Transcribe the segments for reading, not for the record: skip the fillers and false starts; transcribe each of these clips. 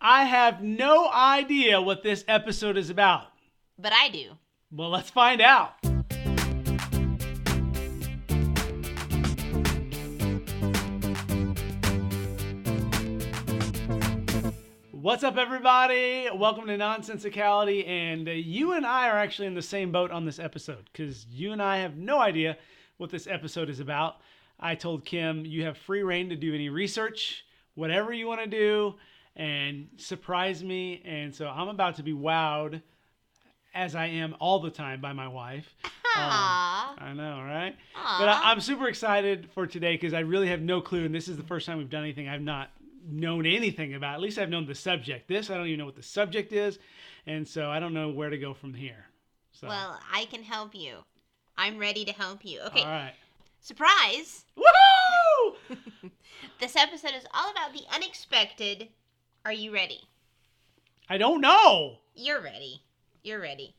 I have no idea what this episode is about. But I do. Well, let's find out. What's up, everybody? Welcome to Nonsensicality, and you and I are actually in the same boat on this episode because you and I have no idea what this episode is about. I told Kim, you have free reign to do any research, whatever you want to do, and surprise me, and so I'm about to be wowed, as I am all the time, by my wife. Aww. I know, right? Aww. But I'm super excited for today because I really have no clue, and this is the first time we've done anything I've not known anything about. At least I've known the subject. This, I don't even know what the subject is, and so I don't know where to go from here. So. Well, I can help you. I'm ready to help you. Okay. All right. Surprise! Woohoo! This episode is all about the unexpected. Are you ready? I don't know. You're ready. You're ready.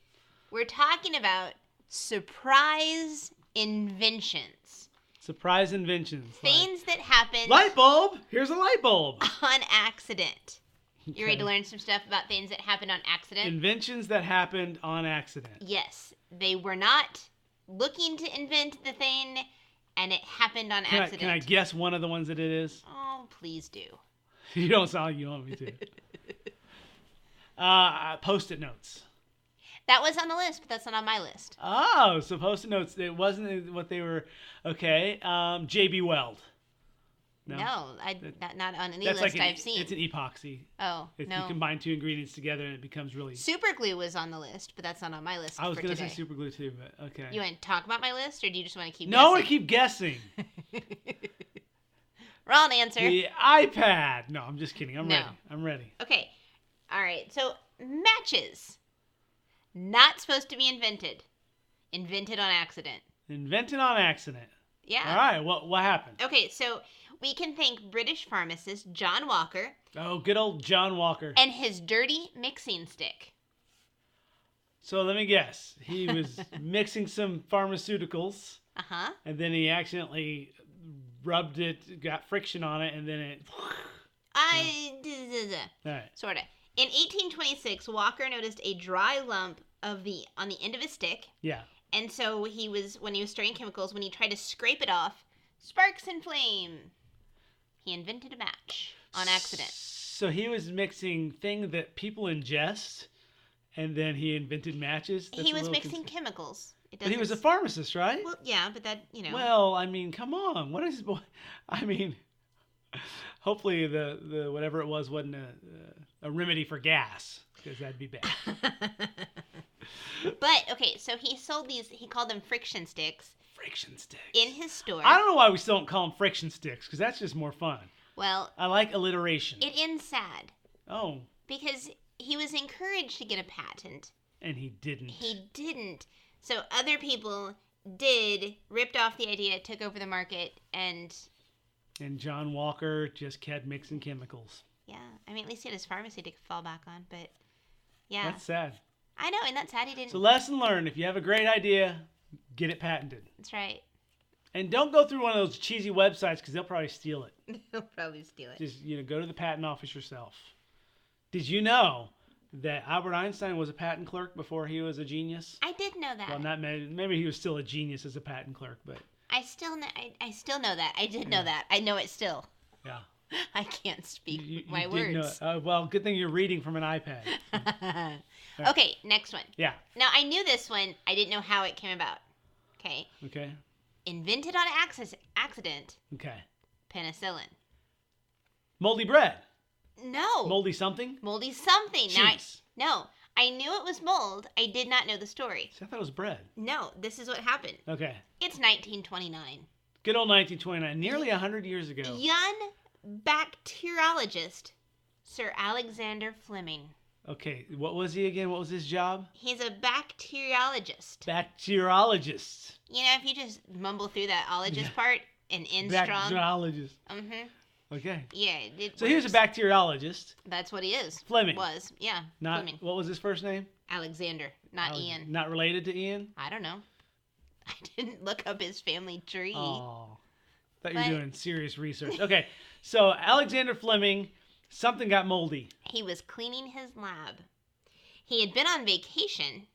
We're talking about surprise inventions. Surprise inventions. Things that happen Light bulb. Here's a light bulb. on accident. Okay. You ready to learn some stuff about things that happened on accident? Inventions that happened on accident. Yes. They were not looking to invent the thing, and it happened on accident. Can I guess one of the ones that it is? Oh, please do. You don't sound like you want me to. Post-it notes. That was on the list, but that's not on my list. Oh, so Post-it notes. It wasn't what they were. Okay. J.B. Weld. No, not on any That's list like I've seen. It's an epoxy. Oh, You no. combine two ingredients together and it becomes really... Super glue was on the list, but that's not on my list I was for going to today. say super glue too, but okay. You want to talk about my list, or do you just want to keep No, I guessing? keep guessing. Wrong answer. The iPad. No, I'm just kidding. I'm No. ready. I'm ready. Okay. All right. So, matches. Not supposed to be invented. Invented on accident. Invented on accident. Yeah. All right. What happened? Okay, so we can thank British pharmacist John Walker Oh, good old John Walker. and his dirty mixing stick. So let me guess. He was mixing some pharmaceuticals, Uh-huh. and then he accidentally rubbed it, got friction on it, and then it... All right. Sort of. In 1826, Walker noticed a dry lump on the end of his stick, Yeah. and so when he was spraying chemicals, when he tried to scrape it off, sparks and flame. He invented a match on accident. So he was mixing things that people ingest, and then he invented matches? That's He a was little mixing chemicals. But he was a pharmacist, right? Well, yeah, but that, Well, I mean, come on. What is... I mean, hopefully the whatever it was wasn't a remedy for gas, because that'd be bad. But, okay, so he sold these, he called them friction sticks Friction sticks. in his store. I don't know why we still don't call them friction sticks, because that's just more fun. Well, I like alliteration. it ends sad Oh, because he was encouraged to get a patent. and he didn't. He didn't. So other people did, ripped off the idea, took over the market, and And John Walker just kept mixing chemicals. yeah. I mean, at least he had his pharmacy to fall back on, but yeah. That's sad. I know, and that's sad he didn't. So lesson learned, if you have a great idea, get it patented. That's right. And don't go through one of those cheesy websites, because they'll probably steal it. He'll probably steal it. Just, go to the patent office yourself. Did you know that Albert Einstein was a patent clerk before he was a genius? I did know that. Well, not maybe he was still a genius as a patent clerk, but I still know that. I did know that. I know it still. yeah. I can't speak You my did know words. it. Well, good thing you're reading from an iPad. Okay, next one. Yeah. Now, I knew this one. I didn't know how it came about. Okay. Okay. Invented on accident, Okay. penicillin. Moldy bread. No. Moldy something? Moldy something. Now Cheese. no. I knew it was mold. I did not know the story. See, I thought it was bread. No, this is what happened. Okay. It's 1929. Good old 1929. Nearly 100 years ago. Young bacteriologist Sir Alexander Fleming. Okay. What was he again? What was his job? He's a bacteriologist. Bacteriologist. You know, if you just mumble through that ologist part and end strong. Bacteriologist. Mm-hmm. Okay. Yeah, it So he was a works. bacteriologist. That's what he is. Fleming. Was. Yeah, Not Fleming. what was his first name? Alexander, not Ian. Not related to Ian. I don't know. I didn't look up his family tree. Oh, thought you were But- doing serious research. Okay, so Alexander Fleming Something got moldy. He was cleaning his lab. He had been on vacation,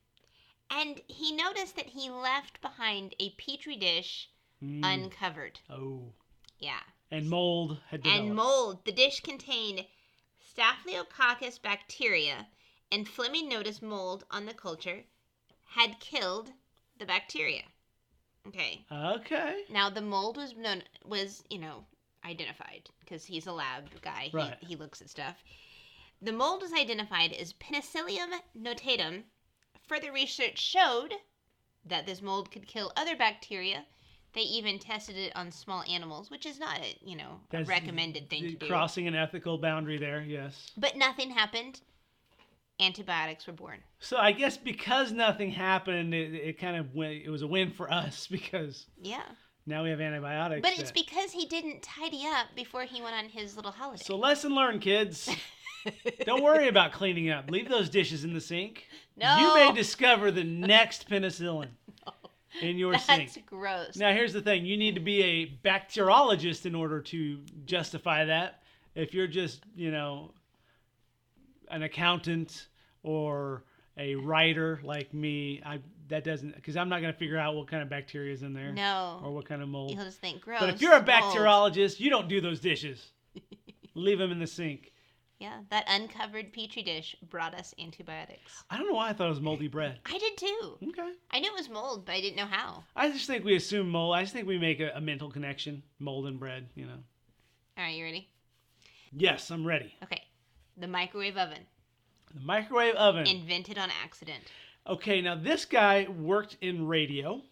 and he noticed that he left behind a petri dish uncovered. Oh. Yeah. And mold had developed. And mold. The dish contained Staphylococcus bacteria, and Fleming noticed mold on the culture had killed the bacteria. Okay. Okay. Now the mold was identified because he's a lab guy. Right. He looks at stuff. The mold was identified as Penicillium notatum. Further research showed that this mold could kill other bacteria. They even tested it on small animals, which is not a recommended thing to do. Crossing an ethical boundary there, yes. But nothing happened. Antibiotics were born. So I guess because nothing happened, it was a win for us because now we have antibiotics. But it's because he didn't tidy up before he went on his little holiday. So lesson learned, kids. Don't worry about cleaning up. Leave those dishes in the sink. No. You may discover the next penicillin in your sink. That's gross. Now, here's the thing. You need to be a bacteriologist in order to justify that. If you're just, an accountant or a writer like me, that doesn't, because I'm not going to figure out what kind of bacteria is in there. No. Or what kind of mold. You'll just think, gross. But if you're a mold. bacteriologist, you don't do those dishes. Leave them in the sink. Yeah, that uncovered petri dish brought us antibiotics. I don't know why I thought it was moldy bread. I did too. Okay. I knew it was mold, but I didn't know how. I just think we assume mold. I just think we make a mental connection. Mold and bread, All right, you ready? Yes, I'm ready. Okay. The microwave oven. The microwave oven. Invented on accident. Okay, now this guy worked in radio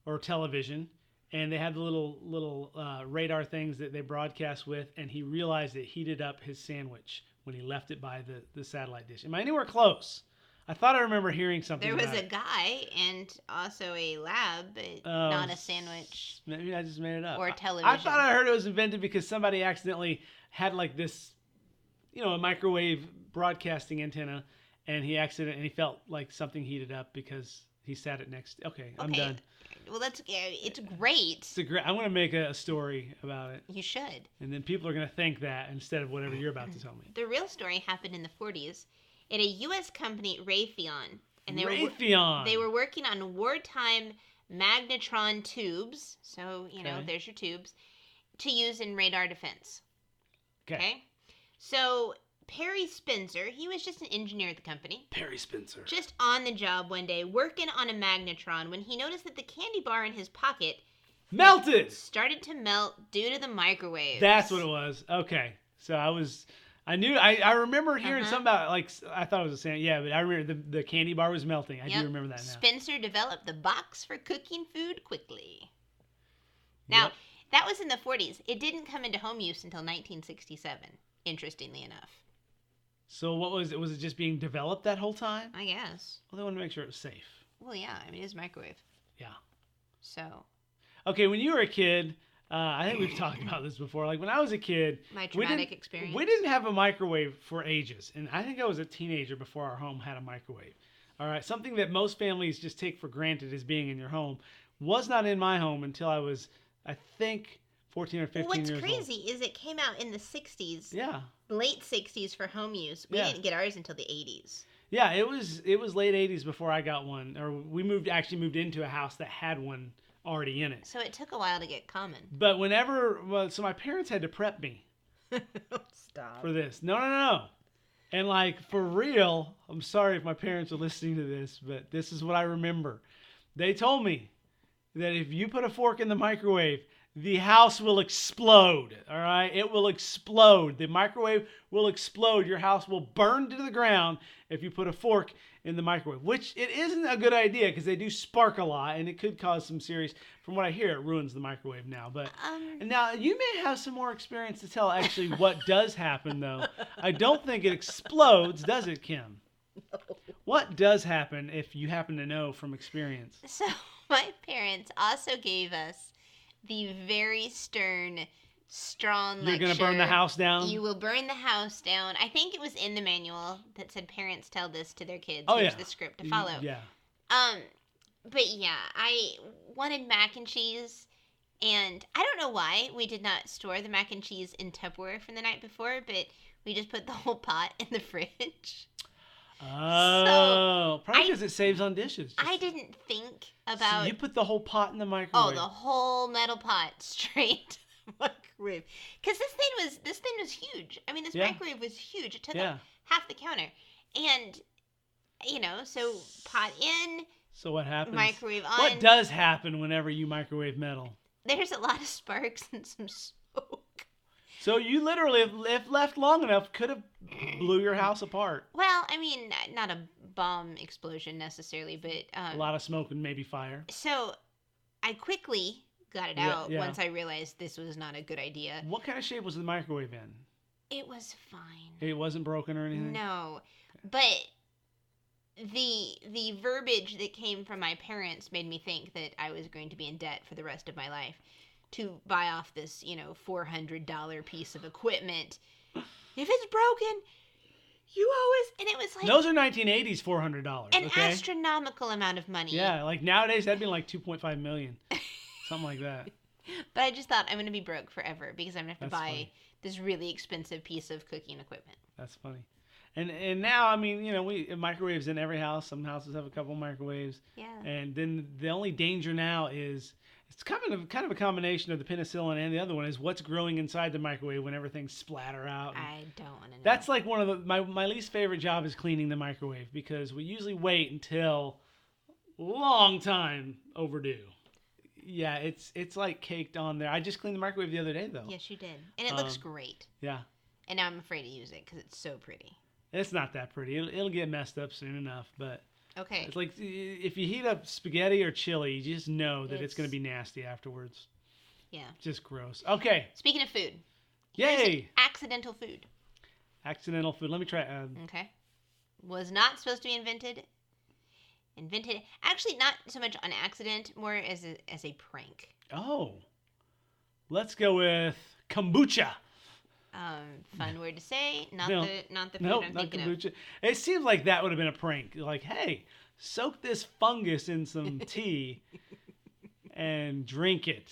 or television, and they had the little radar things that they broadcast with, and he realized it heated up his sandwich when he left it by the satellite dish. Am I anywhere close? I thought I remember hearing something There was about a guy and also a lab, but not a sandwich. Maybe I just made it up. Or television. I thought I heard it was invented because somebody accidentally had like this, a microwave broadcasting antenna, and he felt like something heated up because he sat it next. Okay, I'm done. Well, it's great. I'm going to make a story about it. You should. And then people are going to think that instead of whatever you're about to tell me. The real story happened in the 40s at a U.S. company, Raytheon. And Raytheon. They were working on wartime magnetron tubes. So, there's your tubes. To use in radar defense. Okay? So, Perry Spencer, he was just an engineer at the company. Perry Spencer. Just on the job one day, working on a magnetron, when he noticed that the candy bar in his pocket melted. Started to melt due to the microwave. That's what it was. Okay. So I remember hearing something about, I thought it was a sandwich. Yeah, but I remember the candy bar was melting. I do remember that now. Spencer developed the box for cooking food quickly. Now, that was in the 40s. It didn't come into home use until 1967, interestingly enough. So what was it? Was it just being developed that whole time? I guess. Well, they wanted to make sure it was safe. Well, yeah. I mean, it is microwave. Yeah. So. Okay, when you were a kid, I think we've talked about this before. Like when I was a kid. My traumatic experience. We didn't have a microwave for ages. And I think I was a teenager before our home had a microwave. All right. Something that most families just take for granted as being in your home was not in my home until I was, I think, 14 or 15 years old. What's crazy is it came out in the 60s. Yeah. Late 60s for home use. We didn't get ours until the 80s. Yeah, it was late 80s before I got one. Or we moved into a house that had one already in it. So it took a while to get common. But so my parents had to prep me. Stop. For this. No. And for real, I'm sorry if my parents are listening to this, but this is what I remember. They told me that if you put a fork in the microwave, the house will explode, all right? It will explode. The microwave will explode. Your house will burn to the ground if you put a fork in the microwave, which it isn't a good idea because they do spark a lot, and it could cause some serious, from what I hear, it ruins the microwave now. But now you may have some more experience to tell actually what does happen, though. I don't think it explodes, does it, Kim? No. What does happen if you happen to know from experience? So my parents also gave us the very stern, strong lecture. You're going to burn the house down? You will burn the house down. I think it was in the manual that said parents tell this to their kids. Oh, Here's the script to follow. Yeah. But yeah, I wanted mac and cheese, and I don't know why we did not store the mac and cheese in Tupperware from the night before, but we just put the whole pot in the fridge. Oh, probably because it saves on dishes. I didn't think about... So you put the whole pot in the Oh, microwave. the whole metal pot straight to the microwave. Because this thing was huge. I mean, this microwave was huge. It took up half the counter. And, so pot in, So what happens? microwave on. What does happen whenever you microwave metal? There's a lot of sparks and some smoke. So you literally, if left long enough, could have blew your house apart. Well, I mean, not a bomb explosion necessarily, but... a lot of smoke and maybe fire. So I quickly got it out once I realized this was not a good idea. What kind of shape was the microwave in? It was fine. It wasn't broken or anything? No. But the verbiage that came from my parents made me think that I was going to be in debt for the rest of my life to buy off this, $400 piece of equipment. If it's broken, you owe us. And it was like... Those are 1980s $400, an astronomical amount of money. Yeah, like nowadays that'd be like $2.5 million. Something like that. But I just thought I'm going to be broke forever because I'm going to have to That's buy funny. this really expensive piece of cooking equipment. That's funny. And now, I mean, we microwaves in every house. Some houses have a couple microwaves. Yeah. And then the only danger now is it's kind of a combination of the penicillin and the other one is what's growing inside the microwave whenever things splatter out. I don't want to know. That's like one of my least favorite job is cleaning the microwave because we usually wait until long time overdue. Yeah, it's like caked on there. I just cleaned the microwave the other day though. Yes, you did. And it looks great. Yeah. And now I'm afraid to use it because it's so pretty. It's not that pretty. It'll get messed up soon enough, but Okay. it's like if you heat up spaghetti or chili, you just know that it's going to be nasty afterwards. Yeah. Just gross. Okay. Speaking of food. Yay! Accidental food. Accidental food. Let me try. Okay. Was not supposed to be invented. Invented. Actually, not so much on accident, more as a prank. Oh. Let's go with kombucha. Fun word to say. Not No. the food Nope, I'm not thinking kombucha. of. It seems like that would have been a prank. Like, hey, soak this fungus in some tea and drink it.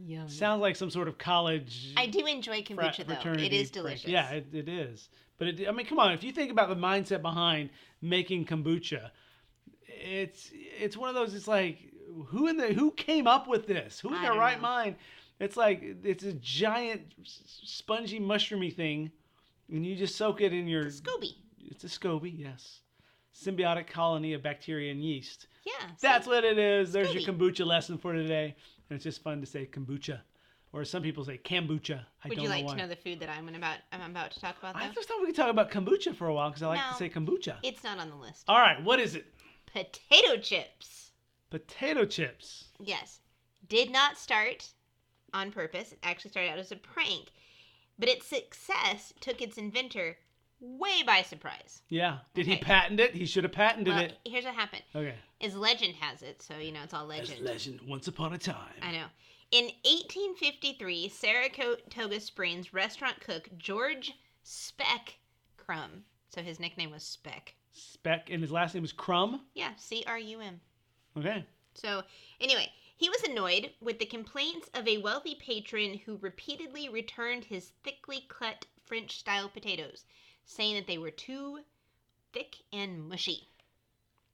Yum. Sounds like some sort of college. I do enjoy kombucha though. fraternity It is prank. delicious. Yeah, it is. But I mean, come on. If you think about the mindset behind making kombucha, it's one of those. It's like who came up with this? Who in I their don't right know. mind? It's like it's a giant spongy mushroomy thing, and you just soak it in your. SCOBY. It's a SCOBY, yes. Symbiotic colony of bacteria and yeast. Yeah. That's what it is. There's your SCOBY. kombucha lesson for today. And it's just fun to say kombucha. Or some people say kombucha. Would don't you like know why. to know the food that I'm about to talk about though? I just thought we could talk about kombucha for a while because I like No. to say kombucha. It's not on the list. All right, what is it? Potato chips. Potato chips. Yes. Did not start on purpose. It actually started out as a prank. But its success took its inventor way by surprise. Yeah. Did he Okay. patent it? He should have patented Well, it. here's what happened. Okay. Is legend has it, so it's all As legend. legend once upon a time. I know. In 1853, Saratoga Springs restaurant cook George Speck Crum. So his nickname was Speck. Speck, and his last name was Crumb. Yeah, C-R-U-M. Okay. So, anyway, he was annoyed with the complaints of a wealthy patron who repeatedly returned his thickly cut French-style potatoes, saying that they were too thick and mushy.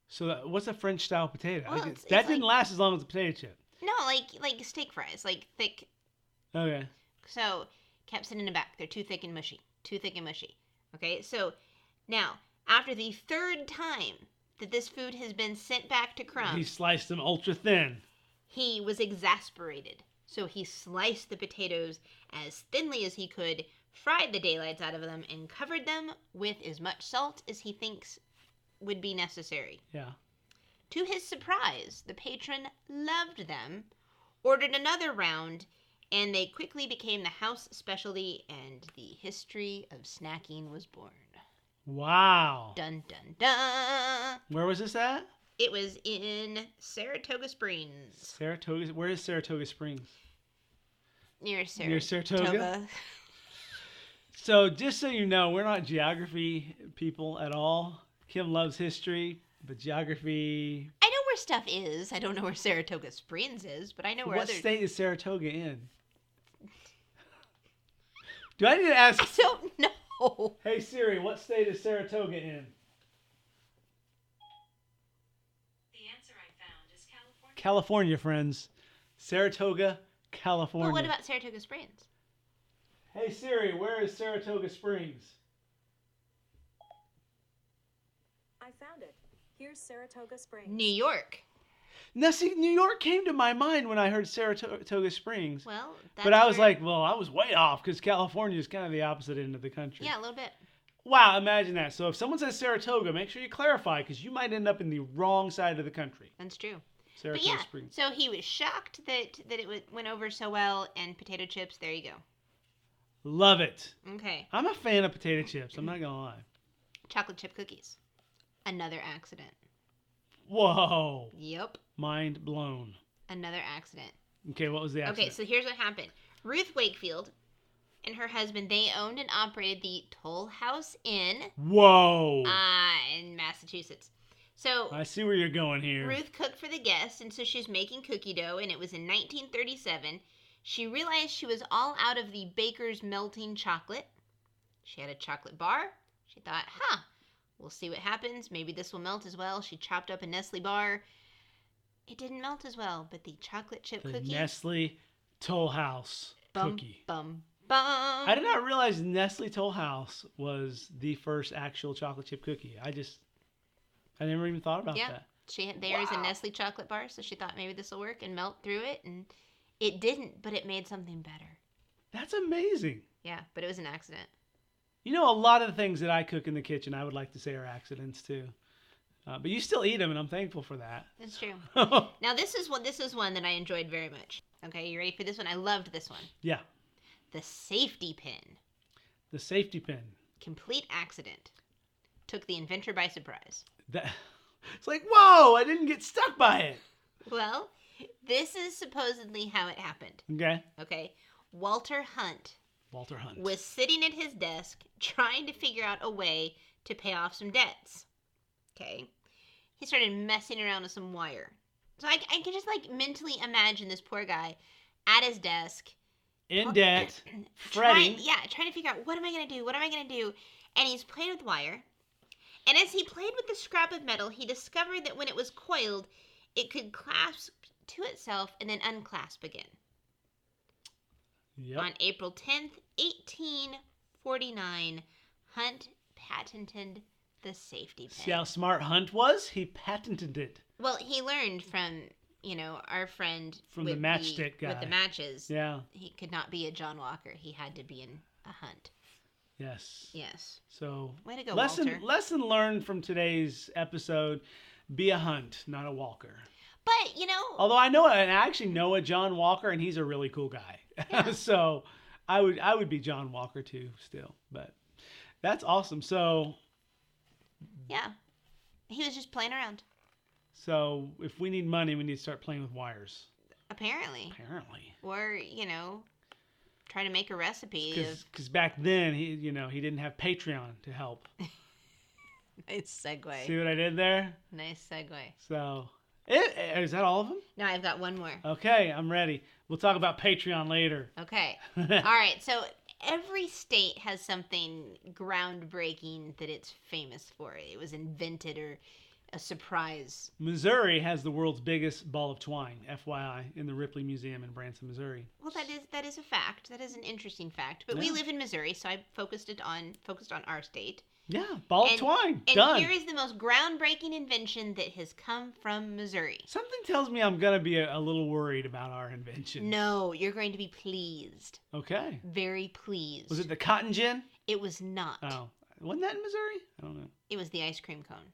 So what's a French style potato? Well, that it's didn't like- last as long as a potato chip. No, like steak fries, like thick. Okay. So, kept sitting in the back. They're too thick and mushy. Too thick and mushy. Okay, so now, after the third time that this food has been sent back to Crumb, He sliced them ultra thin. he was exasperated. So he sliced the potatoes as thinly as he could, fried the daylights out of them, and covered them with as much salt as he thinks would be necessary. Yeah. To his surprise, the patron loved them, ordered another round, and they quickly became the house specialty, and the history of snacking was born. Wow. Dun dun dun! Where was this at? It was in Saratoga Springs. Saratoga. Where is Saratoga Springs? Near Near Saratoga? So just so you know, we're not geography people at all. Kim loves history, but geography. I know where stuff is. I don't know where Saratoga Springs is, but I know where What other... state is Saratoga in? Do I need to ask? I don't know. Oh. Hey Siri, what state is Saratoga in? The answer I found is California. California, friends. Saratoga, California. Well, what about Saratoga Springs? Hey Siri, where is Saratoga Springs? I found it. Here's Saratoga Springs. New York. Now, see, New York came to my mind when I heard Saratoga Springs. Well, that's But I was where- like, well, I was way off because California is kind of the opposite end of the country. yeah, a little bit. Wow, imagine that. So if someone says Saratoga, make sure you clarify because you might end up in the wrong side of the country. That's true. Saratoga But yeah, Springs. so he was shocked that it went over so well, and potato chips, there you go. Love it. Okay. I'm a fan of potato chips. I'm not going to lie. Chocolate chip cookies. Another accident. Whoa. Yep. Mind blown. Another accident. Okay, what was the accident? Okay, so here's what happened. Ruth Wakefield and her husband, they owned and operated the Toll House Inn Whoa. in Massachusetts. So I see where you're going here. Ruth cooked for the guests, and so she was making cookie dough, and it was in 1937. She realized she was all out of the baker's melting chocolate. She had a chocolate bar. She thought, we'll see what happens. Maybe this will melt as well. She chopped up a Nestle bar. It didn't melt as well, but the chocolate chip The cookie. Nestle Toll House bum, cookie. Bum, bum. I did not realize Nestle Toll House was the first actual chocolate chip cookie. I never even thought about Yeah. that. There's a Wow. Nestle chocolate bar, so she thought maybe this will work and melt through it, and it didn't, but it made something better. That's amazing. Yeah, but it was an accident. You know, a lot of the things that I cook in the kitchen, I would like to say are accidents too. But you still eat them, and I'm thankful for that. That's true. Now this is one that I enjoyed very much. Okay, you ready for this one? I loved this one. Yeah, The safety pin. the safety pin. Complete accident. Took the inventor by surprise. It's like, whoa, I didn't get stuck by it. Well, this is supposedly how it happened. Okay. Okay, Walter Hunt Walter Hunt. was sitting at his desk trying to figure out a way to pay off some debts. Okay. He started messing around with some wire. So I can just like mentally imagine this poor guy at his desk. In debt, fretting. Trying to figure out what am I going to do? What am I going to do? And he's playing with wire. And as he played with the scrap of metal, he discovered that when it was coiled, it could clasp to itself and then unclasp again. Yep. On April 10th, 1849, Hunt patented the safety pin. See how smart Hunt was? He patented it. Well, he learned from, our friend From the with matchstick guy. with the matches. Yeah. He could not be a John Walker. He had to be a Hunt. Yes. Yes. So Way to go, Walter. lesson learned from today's episode: be a Hunt, not a Walker. But, Although I actually know a John Walker, and he's a really cool guy. Yeah. So I would be John Walker too, still. But that's awesome. So yeah. He was just playing around. So if we need money, we need to start playing with wires. Apparently. Or, try to make a recipe of... Because back then he didn't have Patreon to help. Nice segue. See what I did there? Nice segue. So is that all of them? Now I've got one more. Okay, I'm ready. We'll talk about Patreon later. Okay. All right. So every state has something groundbreaking that it's famous for. It was invented or a surprise. Missouri has the world's biggest ball of twine, FYI, in the Ripley Museum in Branson, Missouri. Well, that is a fact. That is an interesting fact. But we Yeah. live in Missouri, so I focused on our state. Yeah, ball of twine. And Done. here is the most groundbreaking invention that has come from Missouri. Something tells me I'm going to be a little worried about our invention. No, you're going to be pleased. Okay. Very pleased. Was it the cotton gin? It was not. Oh. Wasn't that in Missouri? I don't know. It was the ice cream cone.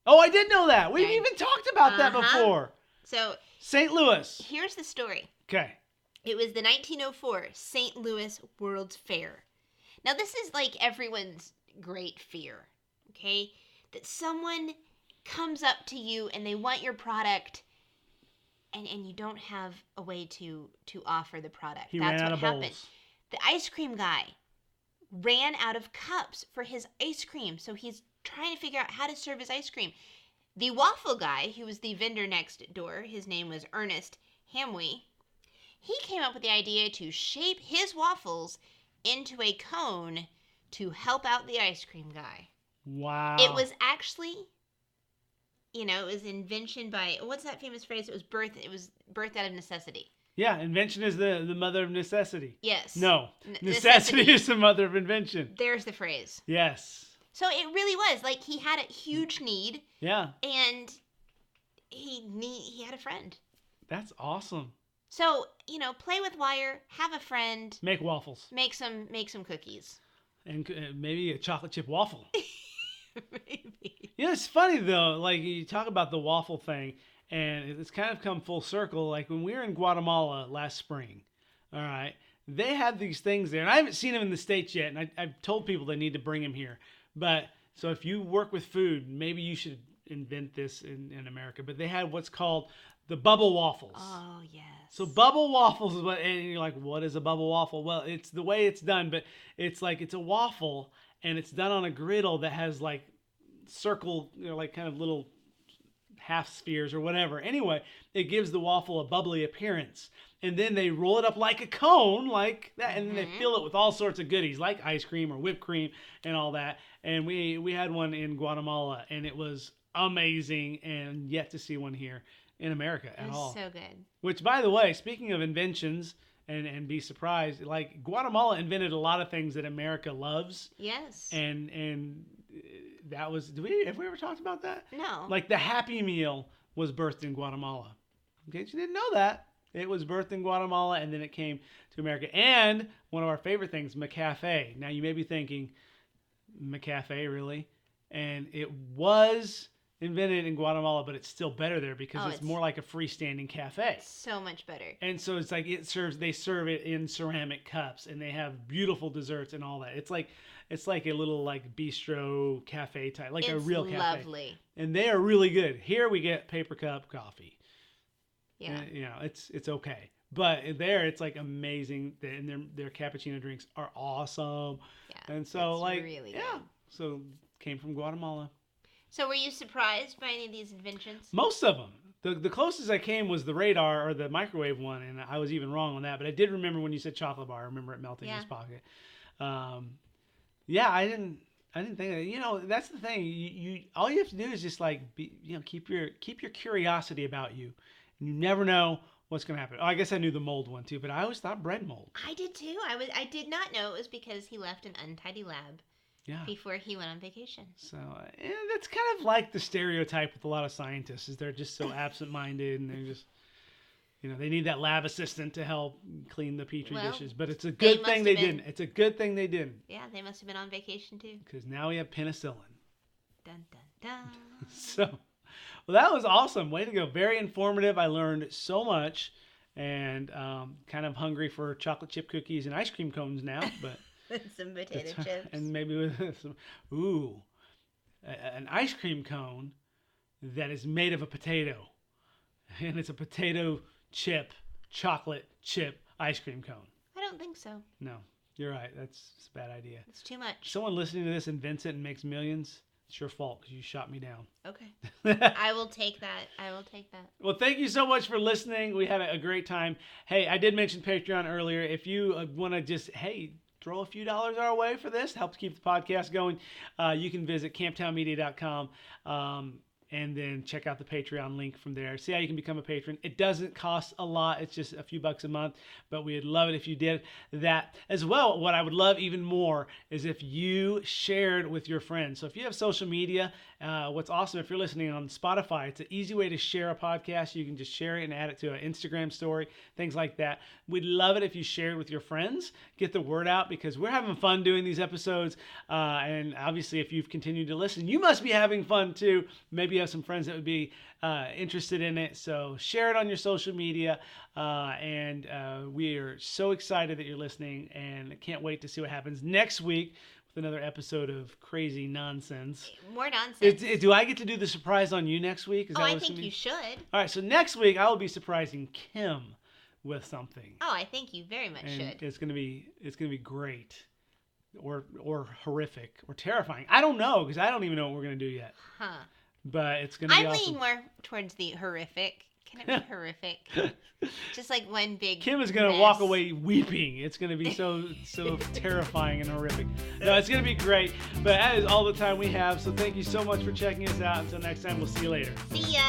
Oh, I did know that. We've Okay. even talked about that Uh-huh. before. So St. Louis. here's the story. Okay. It was the 1904 St. Louis World's Fair. Now, this is like everyone's great fear, okay? That someone comes up to you and they want your product and you don't have a way to offer the product. He That's ran out what of happened. bowls. The ice cream guy ran out of cups for his ice cream, so he's trying to figure out how to serve his ice cream. The waffle guy, who was the vendor next door, his name was Ernest Hamwee, he came up with the idea to shape his waffles into a cone to help out the ice cream guy. Wow. It was actually, it was invention by, what's that famous phrase? It was birthed out of necessity. Yeah, invention is the mother of necessity. Yes. No, necessity is the mother of invention. There's the phrase. Yes. So it really was like he had a huge need. Yeah. And he had a friend. That's awesome. So, play with wire, have a friend, Make waffles. make some cookies. And maybe a chocolate chip waffle. Maybe. It's funny though, like you talk about the waffle thing, and it's kind of come full circle. Like when we were in Guatemala last spring, all right, they had these things there, and I haven't seen them in the States yet, and I've told people they need to bring them here. But so if you work with food, maybe you should invent this in America. But they had what's called the bubble waffles. Oh, yes. So bubble waffles is what, and you're like, what is a bubble waffle? Well, it's the way it's done, but it's like it's a waffle, and it's done on a griddle that has like circle, like kind of little half spheres or whatever. Anyway, it gives the waffle a bubbly appearance. And then they roll it up like a cone, like that, and then they fill it with all sorts of goodies, like ice cream or whipped cream and all that. And we had one in Guatemala, and it was amazing, and yet to see one here in America at all. So good. Which, by the way, speaking of inventions, and be surprised, like Guatemala invented a lot of things that America loves. Yes. And that was, have we ever talked about that? No. Like the Happy Meal was birthed in Guatemala. In case you didn't know that. It was birthed in Guatemala, and then it came to America. And one of our favorite things, McCafe. Now, you may be thinking, McCafe, really? And it was invented in Guatemala, but it's still better there because it's more like a freestanding cafe. So much better. And so it's like they serve it in ceramic cups, and they have beautiful desserts and all that. It's like a little like bistro cafe type, like a real cafe. It's lovely. And they are really good. Here we get paper cup coffee. Yeah. It's okay. But there it's like amazing, and their cappuccino drinks are awesome. Yeah. And so it's like really yeah. good. So came from Guatemala. So were you surprised by any of these inventions? Most of them. The closest I came was the radar or the microwave one, and I was even wrong on that. But I did remember when you said chocolate bar. I remember it melting in his pocket. I didn't think that. That's the thing. You all you have to do is just like keep your curiosity about you, and you never know what's going to happen. Oh, I guess I knew the mold one too, but I always thought bread mold. I did too. I did not know it was because he left an untidy lab. Yeah. Before he went on vacation. So that's kind of like the stereotype with a lot of scientists, is they're just so absent-minded, and they're just, they need that lab assistant to help clean the petri dishes. But it's a good thing they didn't. It's a good thing they didn't. Yeah, they must have been on vacation too. Because now we have penicillin. Dun dun dun. So, well, that was awesome. Way to go. Very informative. I learned so much, and kind of hungry for chocolate chip cookies and ice cream cones now, but. With some potato chips. And maybe with some, an ice cream cone that is made of a potato. And it's a potato chip, chocolate chip ice cream cone. I don't think so. No, you're right. That's a bad idea. It's too much. Someone listening to this invents it and makes millions. It's your fault because you shot me down. Okay. I will take that. Well, thank you so much for listening. We had a great time. Hey, I did mention Patreon earlier. If you want to just, throw a few dollars our way for this, helps keep the podcast going, you can visit camptownmedia.com and then check out the Patreon link from there. See how you can become a patron. It doesn't cost a lot. It's just a few bucks a month, but we'd love it if you did that as well. What I would love even more is if you shared with your friends. So if you have social media, what's awesome, if you're listening on Spotify, it's an easy way to share a podcast. You can just share it and add it to an Instagram story, things like that. We'd love it if you shared with your friends. Get the word out, because we're having fun doing these episodes. And obviously, if you've continued to listen, you must be having fun too. Maybe you have some friends that would be interested in it. So share it on your social media. And we are so excited that you're listening, and can't wait to see what happens next week with another episode of Crazy Nonsense. More nonsense. Do I get to do the surprise on you next week? Is that I think you should. All right, so next week I will be surprising Kim with something. Oh, I think you very much should. It's gonna be great, or horrific, or terrifying. I don't know, because I don't even know what we're gonna do yet. Huh. But it's gonna be awesome. I lean more towards the horrific, Can it be horrific? Just like one big. Kim is gonna mess. walk away weeping. It's gonna be so terrifying and horrific. No, it's gonna be great. But that is all the time we have. So thank you so much for checking us out. Until next time, we'll see you later. See ya.